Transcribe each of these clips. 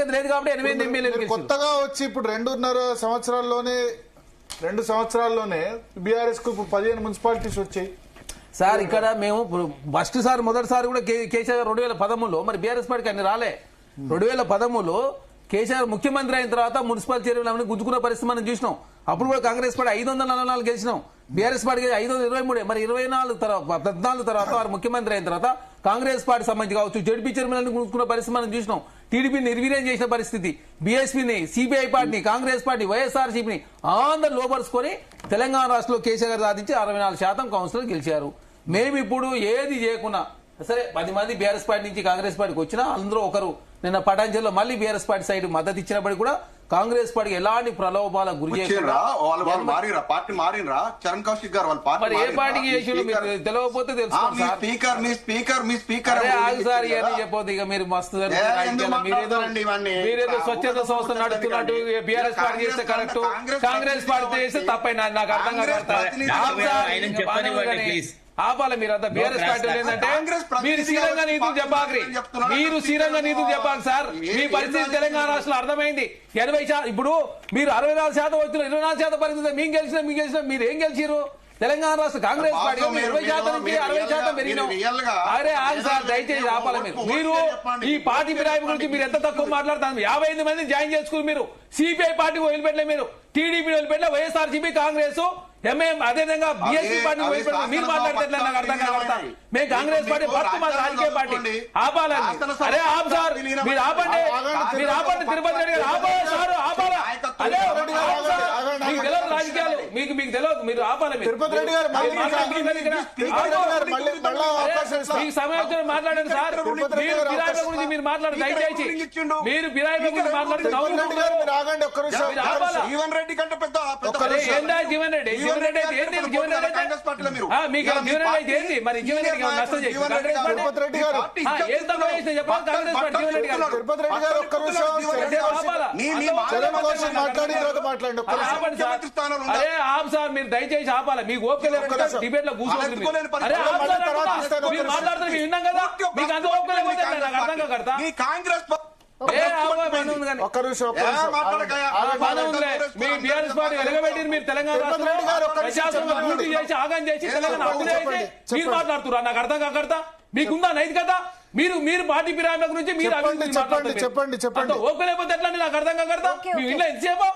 సాంకేతికత లేదు కాబట్టి 8 ఎమ్మెల్యేలు కొత్తగా వచ్చి ఇప్పుడు 2 సంవత్సరాల్లోనే బీఆర్ఎస్ కు 15 మున్సిపాలిటీస్ వచ్చాయి సార్. ఇక్కడ మేము మొదటిసారి కూడా కేసీఆర్ 2013లో మరి బీఆర్ఎస్ పార్టీకి అన్ని రాలే. 2013లో కేసీఆర్ ముఖ్యమంత్రి అయిన తర్వాత మున్సిపల్ చైర్మన్ గుంజుకున్న పరిస్థితి మనం చూసినాం. అప్పుడు కూడా కాంగ్రెస్ పార్టీ 544 గెలిచినాం, బీఆర్ఎస్ పార్టీ 523. మరి 14 తర్వాత వారు ముఖ్యమంత్రి అయిన తర్వాత కాంగ్రెస్ పార్టీ సంబంధించి కావచ్చు జడ్పీ చైర్మన్ గుంజుకున్న పరిస్థితి మనం చూసినాం. టీడీపీని నిర్వీర్యం చేసిన పరిస్థితి, బీఎస్పీని, సిపిఐ పార్టీని, కాంగ్రెస్ పార్టీ, వైఎస్ఆర్సీపీని అందరు లోపరుచుకొని తెలంగాణ రాష్ట్రంలో కేసీఆర్ సాధించి 64% కౌన్సిలర్ గెలిచారు. మేము ఇప్పుడు ఏది చేయకున్నా సరే 10 మంది బీఆర్ఎస్ పార్టీ నుంచి కాంగ్రెస్ పార్టీకి వచ్చినా అందరూ ఒకరు నిన్న పటాంజలిలో మళ్ళీ బీఆర్ఎస్ పార్టీ సైడ్ మద్దతు ఇచ్చినప్పటికీ కూడా కాంగ్రెస్ పార్టీకి ఎలాంటి ప్రలోభాలకు గురి చేయకుండా చరణ్ కౌశిక్ గారు మరి ఏ పార్టీకి చేసి తెలియకపోతే తెలుసుకోండి సార్. ఇవన్నీ చెప్పొద్దు ఇక మీరు మస్తు మీరేదో స్వచ్ఛంద సంస్థ నడుస్తున్నట్టు బీఆర్ఎస్ పార్టీ చేస్తే కరెక్ట్, కాంగ్రెస్ పార్టీ చేస్తే తప్పైనా నాకు అర్థం కాదు. ఆపాలి మీరంతా బీఆర్ఎస్ పార్టీ ఏంటంటే మీరు శ్రీరంగ నీతులు చెప్పాలి, సార్. మీ పరిస్థితి తెలంగాణ రాష్ట్రంలో అర్థమైంది. 80% ఇప్పుడు మీరు 64% వచ్చిన 24% పరిస్థితి మేము గెలిచిన మీరు ఏం గెలిచారు? తెలంగాణ రాష్ట్ర కాంగ్రెస్ పార్టీ 20% నుంచి 60% పెరిగినాం. అరే ఆగు సార్, దయచేసి ఆపాలి మీరు. ఈ పార్టీ ఫిరాయింపు గురించి మీరు ఎంత తక్కువ మాట్లాడతారు? 55 మంది జాయిన్ చేసుకుని మీరు సిపిఐ పార్టీకి వదిలిపెట్టలే, మీరు టీడీపీ వదిలిపెట్టలే, వైఎస్ఆర్సీపీ, కాంగ్రెస్, ఎంఐఎం, అదేవిధంగా బీఎస్పీ పార్టీ వదిలిపెట్టలే. మీరు మాట్లాడితే నాకు అర్థం కావడతా. మేము కాంగ్రెస్ పార్టీ ఫస్ట్ మా రాజకీయ పార్టీ ఆపాలని. అరే ఆపు సార్, మీరు ఆపండి, తిరుపతి రెడ్డి గారు ఆపాలి సార్, ఆపాలా? అదే మీకు తెలియదు రాజకీయాలు, మీకు తెలియదు, మీరు ఆపాలి. మీకు సమయం మాట్లాడండి సార్. మీరు ఫిరాయింపుల గురించి మీరు మాట్లాడండి దయచేసి. మీరు ఫిరాయింపుల గురించి మాట్లాడితే జీవన్ రెడ్డి కంటే పెద్ద జీవన్ రెడ్డి మీకు జీవన్ రెడ్డి ఏంటి? మరి జీవన్ రెడ్డి నష్టం చేసి ఏం తక్కువ చేసిన చెప్పాలి కాంగ్రెస్ పార్టీ. జీవన్ రెడ్డి అరే ఆపు సార్, మీరు దయచేసి ఆపాలి. మీకు ఓపిక లేకపోతే డిబేట్ లో కూర్చోండి. అరే మీరు మాట్లాడుతున్నారు, మేము విన్నాం కదా. మీకు అంత ఓపిక లేకపోతే నాకు అర్థం కాకడతా. కాంగ్రెస్ మీరు తెలంగాణ చేసి ఆగం చేసి తెలంగాణ మీరు మాట్లాడుతున్నారు, నాకు అర్థం కాకడతా. మీకుందా నైతికత? మీరు పార్టీ ఫిరాయింపుల గురించి మీరు చెప్పండి. ఓపిక లేకపోతే ఎట్లా నాకు అర్థం కాకడతా. మేము ఇంట్లో ఎంతసేపు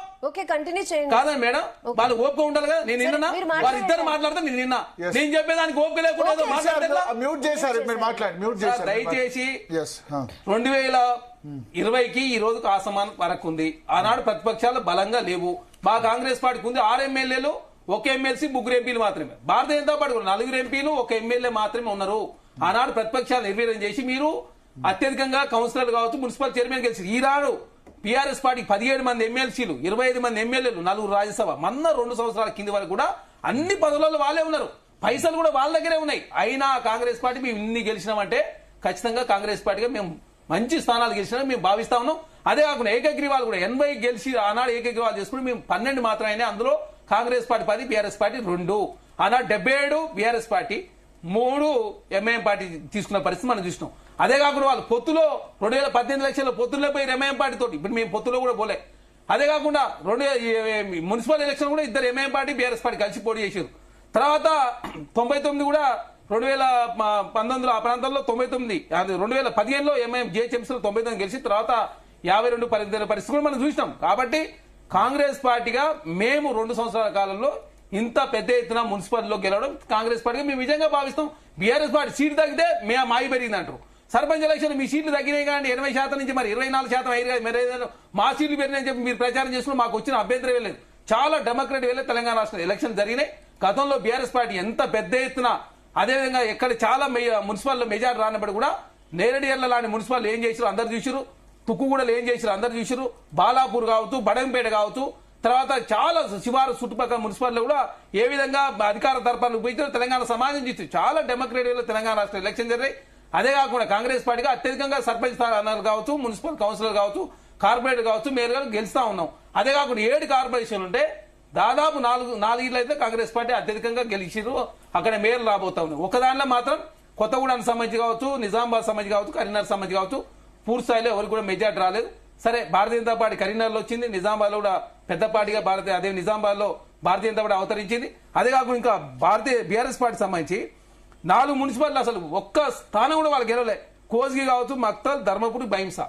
కాదండి మేడం, వాళ్ళు ఓపిక ఉండాలి కదా. నేను నిన్న వాళ్ళు ఇద్దరు మాట్లాడితే నేను నిన్న నేను చెప్పేదానికి ఓపిక లేకుండా దయచేసి 2020కి ఈ రోజుకు ఆసమానం వరకు ఉంది. ఆనాడు ప్రతిపక్షాలు బలంగా లేవు. మా కాంగ్రెస్ పార్టీకి ఉంది 6 ఎమ్మెల్యేలు, 1 ఎమ్మెల్సీ, 3 ఎంపీలు మాత్రమే. భారతీయ జనతా పార్టీ 4 ఎంపీలు, 1 ఎమ్మెల్యే మాత్రమే ఉన్నారు. ఆనాడు ప్రతిపక్షాలు నిర్వీర్యం చేసి మీరు అత్యధికంగా కౌన్సిలర్లు కావచ్చు, మున్సిపల్ చైర్మన్ గెలిచి ఈనాడు టీఆర్ఎస్ పార్టీకి 17 మంది ఎమ్మెల్సీలు, 25 మంది ఎమ్మెల్యేలు, 4 రాజ్యసభ, మొన్న 2 సంవత్సరాల కింది వరకు కూడా అన్ని పదవులలో వాళ్ళే ఉన్నారు. పైసలు కూడా వాళ్ళ దగ్గరే ఉన్నాయి. అయినా కాంగ్రెస్ పార్టీ మేము ఇన్ని గెలిచినామంటే ఖచ్చితంగా కాంగ్రెస్ పార్టీగా మేము మంచి స్థానాలు గెలిచినా మేము భావిస్తా ఉన్నాం. అదే కాకుండా ఏకగ్రీవాలు కూడా 80 గెలిచి ఆనాడు ఏకగ్రీవాలు చేసుకుని మేము 12 మాత్రమే. అందులో కాంగ్రెస్ పార్టీ 10, బీఆర్ఎస్ పార్టీ 2. ఆనాడు 77 బీఆర్ఎస్ పార్టీ, 3 ఎంఐఎం పార్టీ తీసుకున్న పరిస్థితి మనం చూసినాం. అదే కాకుండా వాళ్ళు పొత్తులో 2018 ఎలక్షన్లో పొత్తుల్లో పోయి ఎంఐఎం పార్టీ తోటి ఇప్పుడు మేము పొత్తులో కూడా పోలే. అదే కాకుండా మున్సిపల్ ఎలక్షన్ కూడా 2 ఎంఐఎం పార్టీ, బీఆర్ఎస్ పార్టీ కలిసి పోటీ చేశారు. తర్వాత 99 కూడా 2019 ఆ ప్రాంతాల్లో 99, 2015లో ఎంఐఎం జిహెచ్ఎంసీలో 99 గెలిచి తర్వాత 52 పరిస్థితి కూడా మనం చూసినాం. కాబట్టి కాంగ్రెస్ పార్టీగా మేము 2 సంవత్సరాల కాలంలో ఇంత పెద్ద ఎత్తున మున్సిపల్లో గెలవడం కాంగ్రెస్ పార్టీగా మేము విజయంగా భావిస్తాం. బీఆర్ఎస్ పార్టీ సీటు తగ్గితే మేము మాయి పెరిగింది అంటారు. సర్పంచ్ ఎలక్షన్ మీ సీట్లు తగ్గినాయి కానీ 80% నుంచి మరి 24% అయ్యారు. మా సీట్లు పెరిగినాయని చెప్పి మీరు ప్రచారం చేసుకుని మాకు వచ్చిన అభ్యంతరం వెళ్ళలేదు. చాలా డెమోక్రటిక్ వెళ్ళే తెలంగాణ రాష్ట్ర ఎలక్షన్ జరిగినాయి. గతంలో బీఆర్ఎస్ పార్టీ ఎంత పెద్ద ఎత్తున అదేవిధంగా ఎక్కడ చాలా మున్సిపల్ మెజార్టీ రానప్పుడు కూడా నేరడియర్ల లాంటి మున్సిపల్ ఏం చేశారు అందరు చూసారు. తుక్కుగూడలు ఏం చేశారు అందరు చూసారు. బాలాపూర్ కావచ్చు, బడంపేట కావచ్చు, తర్వాత చాలా శివారు చుట్టుపక్కల మున్సిపాలిటీ కూడా ఏ విధంగా అధికార తరఫున ఉపయోగించారు తెలంగాణ సమాజం చూసి చాలా డెమోక్రటిక్ తెలంగాణ రాష్ట్ర ఎలక్షన్ జరిగాయి. అదే కాకుండా కాంగ్రెస్ పార్టీగా అత్యధికంగా సర్పంచ్ స్థానాలు కావచ్చు, మున్సిపల్ కౌన్సిలర్ కావచ్చు, కార్పొరేటర్ కావచ్చు, మేయర్గా గెలుస్తా ఉన్నాం. అదే కాకుండా 7 కార్పొరేషన్లు ఉంటే దాదాపు 4 అయితే కాంగ్రెస్ పార్టీ అత్యధికంగా గెలిచిరు. అక్కడ మేయర్లు రాబోతా ఉన్నాయి. ఒక దానిలో మాత్రం కొత్తగూడెం సంబంధించి కావచ్చు, నిజామాబాద్ సంబంధించి కావచ్చు, కరీంనగర్ సంబంధించి కావచ్చు పూర్తి స్థాయిలో ఎవరికి కూడా మెజార్టీ రాలేదు. సరే భారతీయ జనతా పార్టీ కరీంనగర్లో వచ్చింది, నిజామాబాద్ లో కూడా పెద్ద పార్టీగా అదే నిజామాబాద్ లో భారతీయ జనతా పార్టీ అవతరించింది. అదే కాకుండా ఇంకా బీఆర్ఎస్ పార్టీ సంబంధించి 4 మున్సిపాలిటీలు అసలు ఒక్క స్థానం కూడా వాళ్ళు గెలవలే. కోస్గి కావచ్చు, మక్తల్, ధర్మపురి, బైంసా.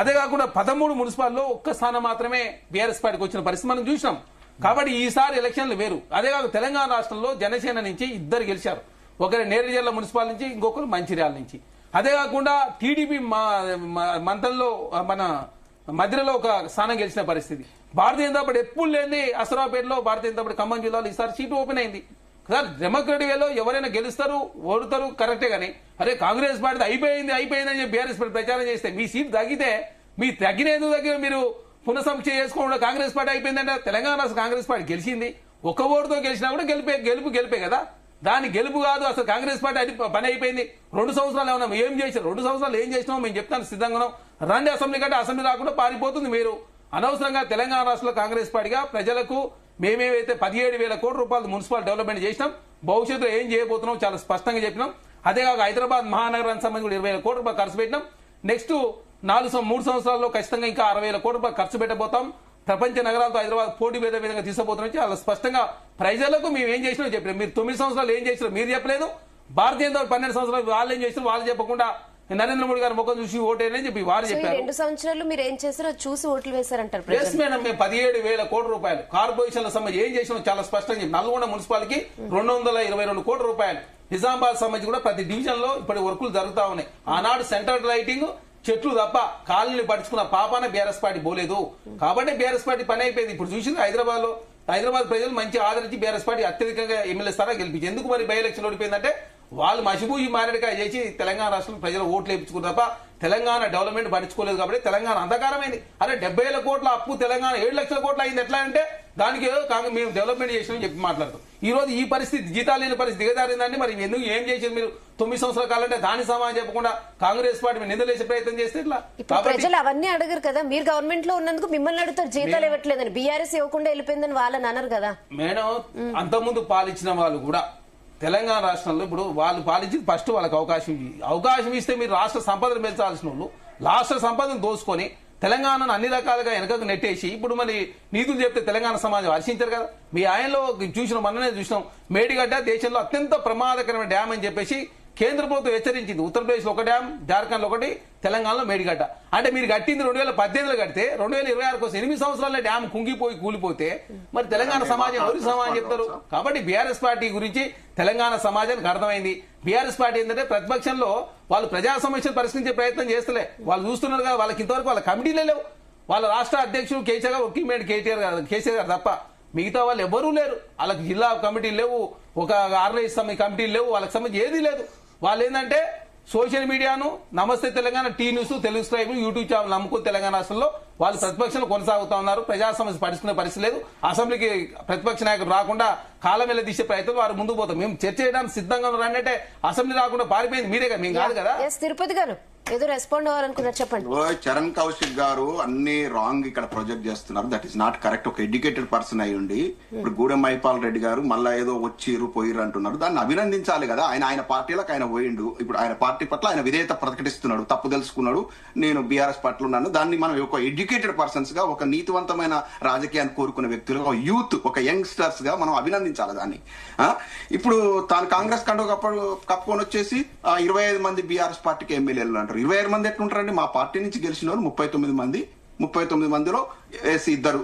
అదే కాకుండా 13 మున్సిపాలిటీలో ఒక్క స్థానం మాత్రమే బీఆర్ఎస్ పార్టీకి వచ్చిన పరిస్థితి మనం చూసినాం. కాబట్టి ఈసారి ఎలక్షన్లు వేరు. అదే కాక తెలంగాణ రాష్ట్రంలో జనసేన నుంచి 2 గెలిచారు. ఒకరు నేరేడ్జర్ల మున్సిపాల్ నుంచి, ఇంకొకరు మంచిర్యాల నుంచి. అదే కాకుండా టీడీపీ మంత్రంలో మన మధ్యలో ఒక స్థానం గెలిచిన పరిస్థితి. భారతీయ జనతా పార్టీ ఎప్పుడు లేని అసరాపేటలో భారతీయ జనతా పార్టీ ఖమ్మం జిల్లాలో ఈసారి సీటు ఓపెన్ అయింది. సార్ డెమోక్రటిక్ వేలో ఎవరైనా గెలుస్తారు, ఓడుతారు, కరెక్టే. కానీ అరే కాంగ్రెస్ పార్టీ అయిపోయింది అని చెప్పి బీఆర్ఎస్ పార్టీ ప్రచారం చేస్తే మీ సీటు తగ్గితే మీ తగ్గినందుకు దగ్గర మీరు పునఃసమీక్ష చేసుకోకుండా కాంగ్రెస్ పార్టీ అయిపోయిందంటే తెలంగాణ రాష్ట్ర కాంగ్రెస్ పార్టీ గెలిచింది. ఒక్క ఓటుతో గెలిచినా కూడా గెలిపే కదా. దాని గెలుపు కాదు. అసలు కాంగ్రెస్ పార్టీ పని అయిపోయింది. 2 సంవత్సరాలు ఏమన్నా ఏం చేశారు? 2 సంవత్సరాలు ఏం చేసినామో మేము చెప్తాను సిద్ధంగా ఉన్నాం. రండి అసెంబ్లీ కంటే అసెంబ్లీ రాకుండా పారిపోతుంది మీరు. అనవసరంగా తెలంగాణ రాష్ట్రంలో కాంగ్రెస్ పార్టీగా ప్రజలకు మేమేవైతే 17,000 కోట్ల రూపాయలు మున్సిపల్ డెవలప్మెంట్ చేసినాం, భవిష్యత్తులో ఏం చేయబోతున్నాం చాలా స్పష్టంగా చెప్పినాం. అదే కాక హైదరాబాద్ మహానగరానికి సంబంధించి 20,000 కోట్ల రూపాయలు ఖర్చు పెట్టినాం. నెక్స్ట్ 3 సంవత్సరాల్లో ఖచ్చితంగా ఇంకా 60,000 కోట్ల రూపాయలు ఖర్చు పెట్టబోతాం. ప్రపంచ నగరాలతో హైదరాబాద్ పోటీ విధంగా తీసుకుపోతున్నాం. చాలా స్పష్టంగా ప్రజలకు మేము ఏం చేసినా చెప్పినాం. మీరు 9 సంవత్సరాలు ఏం చేసినా మీరు చెప్పలేదు. భారతీయ జనతా 12 సంవత్సరాలు వాళ్ళు ఏం చేసినా వాళ్ళు చెప్పకుండా నరేంద్ర మోడీ గారి ముఖం చూసి ఓటేనని చెప్పి వారు చెప్పారు. 2 సంవత్సరాలు మీరు ఏం చేశారో చూసి ఓట్లు వేశారంటారు. ఎస్ మేడం, మేము 17,000 కోట్ల రూపాయలు కార్పొరేషన్ల సంబంధించి ఏం చేసినా చాలా స్పష్టంగా చెప్పి నల్గొండ మున్సిపాలిటీకి 222 కోట్ల రూపాయలు. నిజామాబాద్ సంబంధించి కూడా ప్రతి డివిజన్ లో ఇప్పటి వర్కులు జరుగుతా ఉన్నాయి. ఆనాడు సెంట్రల్ లైటింగ్ చెట్లు తప్ప కాలనీలు పడుచుకున్న పాపాన బీఆర్ఎస్ పార్టీ పోలేదు. కాబట్టి బీఆర్ఎస్ పార్టీ పని అయిపోయింది. ఇప్పుడు చూసింది హైదరాబాద్ ప్రజలు మంచి ఆదరించి బీఆర్ఎస్ పార్టీ అత్యధికంగా ఎమ్మెల్యే స్థానం గెలిపించి. ఎందుకు మరి బై ఎలక్షన్ ఓడిపోయిందంటే వాళ్ళు మసిబూజి మారేడుకాయ చేసి తెలంగాణ రాష్ట్రంలో ప్రజలు ఓట్లు వేయించుకున్నారు తప్ప తెలంగాణ డెవలప్మెంట్ పట్టించుకోలేదు. కాబట్టి తెలంగాణ అంధకారమైంది. అరే 70,000 కోట్ల అప్పు తెలంగాణ 7 లక్షల కోట్లు అయింది. ఎట్లా అంటే దానికి మేము డెవలప్మెంట్ చేసినామని చెప్పి మాట్లాడుతాం. ఈ రోజు ఈ పరిస్థితి జీతాలు లేని పరిస్థితి దిగజారిందండి. మరి ఎందుకు ఏం చేసారు మీరు 9 సంవత్సరాల కాలంటే దాని సమాధానం చెప్పకుండా కాంగ్రెస్ పార్టీ నిందలేసే ప్రయత్నం చేస్తే ఇట్లా. ప్రజలు అవన్నీ అడగరు కదా. మీరు గవర్నమెంట్ లో ఉన్నందుకు మిమ్మల్ని అడుగుతారు జీతాలు ఇవ్వట్లేదని. బీఆర్ఎస్ ఇవ్వకుండా వెళ్ళిపోయిందని వాళ్ళని అన్నారు కదా. మేడం అంతకుముందు పాలించిన వాళ్ళు కూడా తెలంగాణ రాష్ట్రంలో ఇప్పుడు వాళ్ళు పాలించి ఫస్ట్ వాళ్ళకి అవకాశం ఇస్తే మీరు రాష్ట్ర సంపదను పెంచాల్సిన వాళ్ళు రాష్ట్ర సంపదను దోసుకొని తెలంగాణను అన్ని రకాలుగా వెనకకు నెట్టేసి ఇప్పుడు మరి నీతులు చెప్తే తెలంగాణ సమాజం హర్షించారు కదా. మీ ఆయనలో మొన్ననే చూసినాం మేడిగడ్డ దేశంలో అత్యంత ప్రమాదకరమైన డ్యామ్ అని చెప్పేసి కేంద్ర ప్రభుత్వం హెచ్చరించింది. ఉత్తరప్రదేశ్ లో ఒక డ్యామ్, జార్ఖండ్ లో ఒకటి, తెలంగాణలో మేడిగడ్డ. అంటే మీరు కట్టింది 2018లో కడితే 2026 కోసం 8 సంవత్సరాల డ్యామ్ కుంగిపోయి కూలిపోతే మరి తెలంగాణ సమాజం ఎవరికి సమాజం చెప్తారు? కాబట్టి బీఆర్ఎస్ పార్టీ గురించి తెలంగాణ సమాజానికి అర్థమైంది. బీఆర్ఎస్ పార్టీ ఏంటంటే ప్రతిపక్షంలో వాళ్ళు ప్రజా సమస్యలు పరిష్కరించే ప్రయత్నం చేస్తలే. వాళ్ళు చూస్తున్నారు కదా, వాళ్ళకి ఇంతవరకు వాళ్ళ కమిటీలే లేవు. వాళ్ళ రాష్ట్ర అధ్యక్షుడు కేసీఆర్ గారు ఒక్కిమేడి కేసీఆర్ గారు తప్ప మిగతా వాళ్ళు ఎవరూ లేరు. వాళ్ళకి జిల్లా కమిటీలు లేవు, ఒక ఆర్గనైజ్ కమిటీలు లేవు, వాళ్ళకి సంబంధించి ఏదీ లేదు. వాళ్ళు ఏంటంటే సోషల్ మీడియాను Namaste Telangana, T news, Telugu scribe, YouTube channel నమ్ముకుని తెలంగాణ రాష్ట్రంలో వాళ్ళు ప్రతిపక్షంలో కొనసాగుతా ఉన్నారు. ప్రజా సమస్య పరిష్కరించే పరిస్థితి లేదు. అసెంబ్లీకి ప్రతిపక్ష నాయకులు రాకుండా కాలం వెళ్ళ తీసే ప్రయత్నం వారు ముందుకు పోతాం. మేము చర్చ చేయడానికి సిద్ధంగా ఉన్నారంటే అసెంబ్లీ రాకుండా పారిపోయింది మీరే కదా, మేము కాదు కదా. తిరుపతి గారు ఏదో రెస్పాండ్ అవ్వాలనుకున్నారు, చెప్పండి. చరణ్ కౌశిక్ గారు అన్ని రాంగ్ ఇక్కడ ప్రొజెక్ట్ చేస్తున్నారు. That is not correct. ఒక ఎడ్యుకేటెడ్ పర్సన్ అయి ఉండి ఇప్పుడు గూడెం మైపాల్ రెడ్డి గారు మళ్ళా ఏదో వచ్చిర్రు పోయిర్రు అంటున్నారు. దాన్ని అభినందించాలి కదా. ఆయన పార్టీలకు ఆయన పోయిండు. ఇప్పుడు ఆయన పార్టీ పట్ల ఆయన విధేయత ప్రకటిస్తున్నాడు, తప్పు తెలుసుకున్నాడు. నేను బీఆర్ఎస్ పార్టీలో ఉన్నాను. దాన్ని మనం ఒక ఎడ్యుకేటెడ్ పర్సన్స్ గా, ఒక నీతివంతమైన రాజకీయాన్ని కోరుకునే వ్యక్తులుగా, ఒక యూత్, ఒక యంగ్స్టర్స్ గా మనం అభినందించాలి దాన్ని. ఇప్పుడు తాను కాంగ్రెస్ కంటూ కప్పుకొని వచ్చేసి 25 మంది బీఆర్ఎస్ పార్టీకి ఎమ్మెల్యేలు అంటారు. 25 మంది ఎట్లుంటారండి? మా పార్టీ నుంచి గెలిచిన వాళ్ళు 39 మంది. 39 మందిలో ఇద్దరు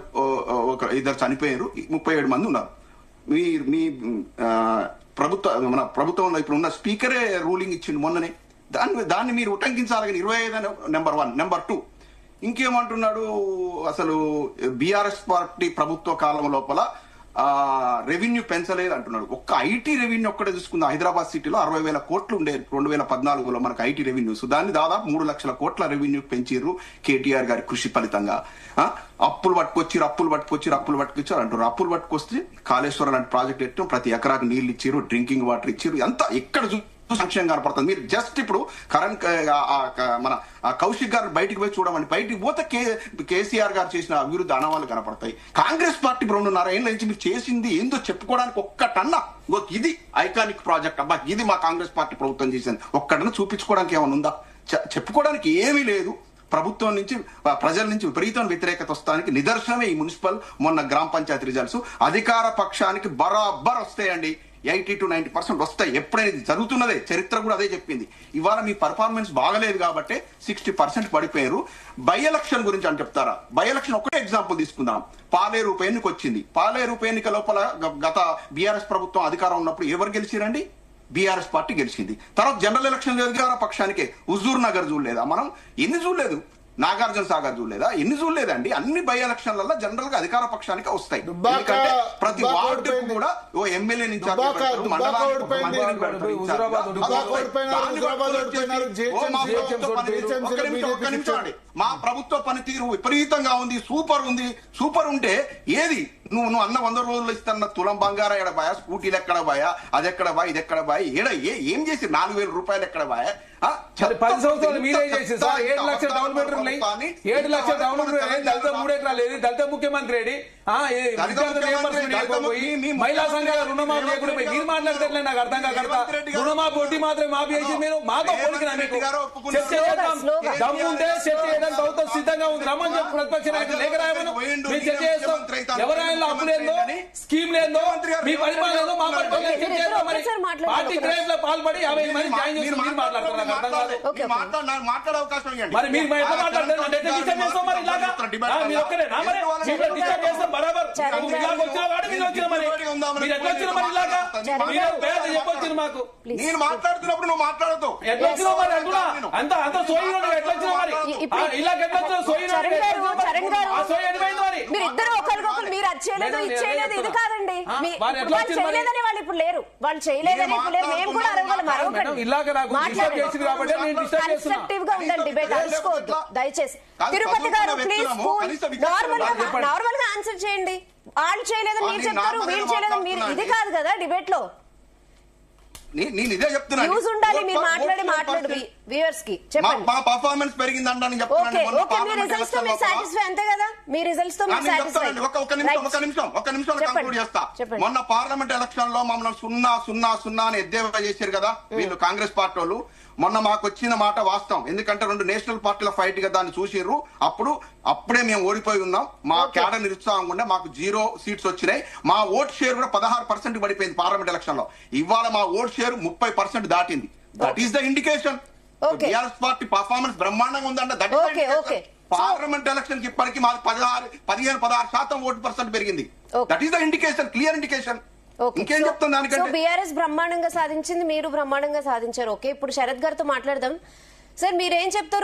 చనిపోయారు, 37 మంది ఉన్నారు. మీ మన ప్రభుత్వంలో ఇప్పుడు ఉన్న స్పీకరే రూలింగ్ ఇచ్చిండు మొన్ననే. దాన్ని మీరు ఉటంకించాలి. 25 నెంబర్ 1. నెంబర్ 2 ఇంకేమంటున్నాడు? అసలు బీఆర్ఎస్ పార్టీ ప్రభుత్వ కాలం లోపల రెవెన్యూ పెంచలేదు అంటున్నాడు. ఒక్క ఐటీ రెవెన్యూ ఒక్కటే చూసుకుంది. హైదరాబాద్ సిటీలో 60,000 కోట్లు ఉండే 2014లో మనకు ఐటీ రెవెన్యూస్. దాన్ని దాదాపు 3 లక్షల కోట్ల రెవెన్యూ పెంచారు కేటీఆర్ గారి కృషి ఫలితంగా. అప్పులు పట్టుకొచ్చారు అంటారు. అప్పులు పట్టుకొస్తే కాళేశ్వరం లాంటి ప్రాజెక్ట్ ఎట్టు ప్రతి ఎకరాకు నీళ్లు ఇచ్చారు, డ్రింకింగ్ వాటర్ ఇచ్చారు. ఎంత ఎక్కడ సంక్షేమం కనపడుతుంది. మీరు జస్ట్ ఇప్పుడు మన కౌశిక్ గారు బయటికి పోయి చూడమండి. బయటికి పోతే కేసీఆర్ గారు చేసిన అభివృద్ధి అనవాళ్ళు కనపడతాయి. కాంగ్రెస్ పార్టీ 2.5 ఏళ్ల నుంచి మీరు చేసింది ఏందో చెప్పుకోవడానికి ఒక్కటన్నా ఇది ఐకానిక్ ప్రాజెక్ట్, అబ్బా ఇది మా కాంగ్రెస్ పార్టీ ప్రభుత్వం చేసింది ఒక్కటన్నా చూపించుకోవడానికి ఏమైనా ఉందా? చెప్పుకోవడానికి ఏమీ లేదు. ప్రభుత్వం నుంచి ప్రజల నుంచి విపరీతమైన వ్యతిరేకత వస్తానికి నిదర్శనమే ఈ మున్సిపల్ మొన్న గ్రామ పంచాయతీ రిజల్ట్స్. అధికార పక్షానికి బరాబర్ వస్తాయండి, 80 to 90% వస్తాయి. ఎప్పుడైనా ఇది జరుగుతున్నదే, చరిత్ర కూడా అదే చెప్పింది. ఇవాళ మీ పర్ఫార్మెన్స్ బాగలేదు కాబట్టి 60% పడిపోయారు. బై ఎలక్షన్ గురించి అని చెప్తారా? బై ఎలక్షన్ ఒకటే ఎగ్జాంపుల్ తీసుకుందాం. పాలేరు ఉప ఎన్నిక వచ్చింది. పాలేరు ఉప ఎన్నిక లోపల గత బీఆర్ఎస్ ప్రభుత్వం అధికారం ఉన్నప్పుడు ఎవరు గెలిచిరండి? బీఆర్ఎస్ పార్టీ గెలిచింది. తర్వాత జనరల్ ఎలక్షన్ అధికార పక్షానికి హుజూర్ నగర్ చూడలేదా? మనం ఎన్ని చూడలేదు? నాగార్జున సాగర్ చూడలేదా? ఎన్ని చూడలేదండి? అన్ని బై ఎలక్షన్లలో జనరల్ గా అధికార పక్షానికి వస్తాయి. ఎందుకంటే ప్రతి వార్డు కూడా ఓ ఎమ్మెల్యే నుంచి మా ప్రభుత్వ పనితీరు విపరీతంగా ఉంది, సూపర్ ఉంది. సూపర్ ఉంటే ఏది నువ్వు అన్న 100 రోజులు ఇస్తున్న తులం బంగారా ఎక్కడ బాయా, స్కూటీలు ఎక్కడ బాయా, అది ఎక్కడ బాయ్, ఇది ఎక్కడ బాయ్, ఏం చేసి 4000 రూపాయలు ఎక్కడ బాయా? 10 సంవత్సరాలు మీరే చేసి 7 లక్షల డబుల్ బెడ్రూమ్ 7 లక్షల డబుల్ బెడ్రూమ్ దళిత 3 ఎకరాలు లేదు, దళిత ముఖ్యమంత్రి రెడ్డి మహిళా సంఘాల రుణమాఫీ లేకుండా మీరు మాట్లాడితే నాకు అర్థం కాకడతా. రుణమాఫీ వడ్డీ మాత్రమే మాఫీ చేసి మీరు మాతో పోలికిన చర్చ చేద్దాం, దమ్ము ఉంటే చర్చ చేయడానికి ప్రభుత్వం సిద్ధంగా ఉంది. రమ్మని చెప్పి ప్రతిపక్ష నాయకులు లేఖ రాయమను, మేము చర్చ చేస్తాం. ఎవరైనా అప్పు లేదో, స్కీమ్ లేదో, మీ పరిపాలన మా పరిపాలన చర్చ చేద్దాం. మరి పార్టీ గ్రేడ్ లో పాల్పడి 50 మంది జాయిన్ చేసి మీరు మాట్లాడుతున్నారు, నాకు అర్థం కాదు. మాట్లాడే అవకాశం మరి మీరు ఎట్లా మాట్లాడతారు? డిస్టర్బ్ చేస్తాం మరి ఇలాగా మీరు ఒక్కరేనా? మరి డిస్టర్బ్ చేస్తాం బరాబర్. వచ్చిన వాడు మీరు వచ్చిన మరి మీరు ఎట్లా వచ్చిన మరి ఇలాగా మీరు పేద చెప్పొచ్చిన మాకు. నేను మాట్లాడుతున్నప్పుడు నువ్వు మాట్లాడతావు. ఎట్లా వచ్చినావు మరి అంటున్నా? అంత సోయినోడు ఎట్లా వచ్చినా మరి ఇలాగ ఎట్లా వచ్చినా సోయినోడు ఆ సోయి ఎడిపోయింది మరి. మీరు ఇద్దరు ఒకరికొకరు మీరు అది చేయలేదు, ఇది చేయలేదు, ఇది కాదండి. వాళ్ళు చేయలేదని వాళ్ళు ఇప్పుడు లేరు, వాళ్ళు చేయలేదని ఇప్పుడు లేరు. మేము కూడా అరవాలి మరొకటి ఇలాగ నాకు డిస్టర్బ్ చేసింది కాబట్టి నేను డిస్టర్బ్ చేస్తున్నా. కన్స్ట్రక్టివ్ గా ఉండండి, డిబేట్ అరుచుకోవద్దు దయచేసి. తిరుపతి గారు ప్లీజ్ నార్మల్ గా ఆన్సర్ చేయండి. వాళ్ళు చేయలేదని మీరు చెప్తారు, వీళ్ళు చేయలేదని మీరు, ఇది కాదు కదా డిబేట్ లో. నేను ఇదే చెప్తున్నా, న్యూస్ ఉండాలి. మీరు మాట్లాడు వ్యూవర్స్ కి చెప్పండి. మా పర్ఫార్మెన్స్ పెరిగిందంటే ఓకే ఓకే, మీ రిజల్ట్స్ తో మీరు సాటిస్ఫై అంతే కదా? మీ రిజల్ట్స్ తో మీరు సాటిస్ఫై? ఒక నిమిషం కంక్లూడ్ చేస్తా. మొన్న పార్లమెంట్ ఎలక్షన్ లో మమ్మల్ని 0-0-0 అని ఎద్దేవా చేశారు కదా వీళ్ళు కాంగ్రెస్ పార్టీ వాళ్ళు. మొన్న మాకు వచ్చిన మాట వాస్తవం, ఎందుకంటే 2 నేషనల్ పార్టీల ఫైట్ గా దాన్ని చూసిర్రు. అప్పుడే మేము ఓడిపోయి ఉన్నాం. మా క్యాడర్ నిరుత్సాహంగా ఉండే మాకు 0 సీట్స్ వచ్చినాయి. మా ఓట్ షేర్ కూడా 16% పడిపోయింది పార్లమెంట్ ఎలక్షన్ లో. ఇవాళ మా ఓట్ షేర్ 30% దాటింది. That is the indication. TRS party performance బ్రహ్మాండంగా ఉందంటే దట్ ఈస్ పార్లమెంట్ ఎలక్షన్ కి ఇప్పటికి మాకు 16% ఓటు పర్సెంట్ పెరిగింది. That is the indication, clear indication. ఇంకేం చెప్తాం దానికంటే? బీఆర్ఎస్ బ్రహ్మాండంగా సాధించింది, మీరు బ్రహ్మాండంగా సాధించారు. ఓకే, ఇప్పుడు శరత్ గారితో మాట్లాడదాం. సార్ మీరేం చెప్తారు?